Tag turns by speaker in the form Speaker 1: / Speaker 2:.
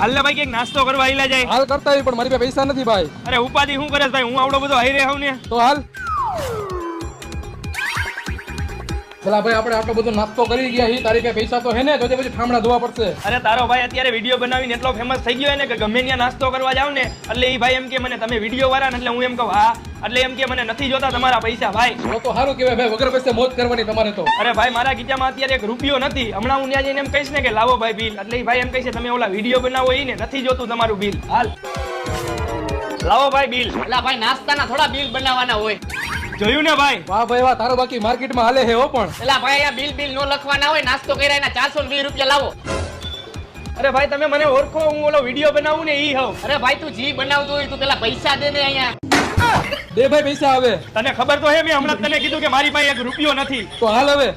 Speaker 1: હાલ ને ભાઈ કઈક નાસ્તો કરવા આઈલા જાય.
Speaker 2: હાલ કરતા હોય પણ મારી પાસે પૈસા નથી ભાઈ.
Speaker 1: અરે ઉપાધિ શું કરે ભાઈ, હું આવડો બધો હાઈ રહ્યો ને.
Speaker 2: તો હાલ પેલા ભાઈ આપણે આટલો બધો નાસ્તો કરી ગયા હી, તારી પાસે પૈસા તો હે ને? તો પછી ઠામડા ધોવા પડશે.
Speaker 1: અરે તારો ભાઈ અત્યારે વિડીયો બનાવીને એટલો ફેમસ થઈ ગયો ને કે ગમે ત્યાં નાસ્તો કરવા જાવ ને એટલે એ ભાઈ એમ કે મને તમે વિડીયો વાળા ને, એટલે હું એમ કહું હા, એટલે એમ કે મને નથી જોતા તમારા પૈસા ભાઈ.
Speaker 2: તો સારું કહેવાય ભાઈ, વગર પૈસે મોજ કરવાની તમારે તો.
Speaker 1: અરે ભાઈ મારા ખીચામાં અત્યારે એક રૂપિયો નથી. હમણાં હું ત્યાં જઈને એમ કહીશ ને કે લાવો ભાઈ બિલ, એટલે એ ભાઈ એમ કહીશે તમે ઓલા વિડીયો બનાવો ઈ ને નથી જોતું તમારું બિલ. હાલ લાવો ભાઈ બિલ.
Speaker 3: એટલે ભાઈ નાસ્તાના થોડા બિલ બનાવવાના હોય.
Speaker 1: જોયું ને ભાઈ?
Speaker 2: વાહ ભાઈ વાહ, તારો બાકી માર્કેટમાં હાલે હે હો. પણ
Speaker 3: એટલે ભાઈ આ બિલ નો લખવાના હોય, નાસ્તો કર્યા એના 420 રૂપિયા લાવો.
Speaker 1: અરે ભાઈ તમે મને ઓળખો, હું ઓલો વિડીયો બનાવું ને ઈ હોઉં.
Speaker 3: અરે ભાઈ તું જી બનાવતો હોય તું પેલા પૈસા દે ને અહીંયા.
Speaker 2: દે ભાઈ પૈસા આવે.
Speaker 1: તને ખબર તો હે મેં હમણાં તને કીધું કે મારી પાસે એક રૂપિયો નથી.
Speaker 2: તો હાલ હવે.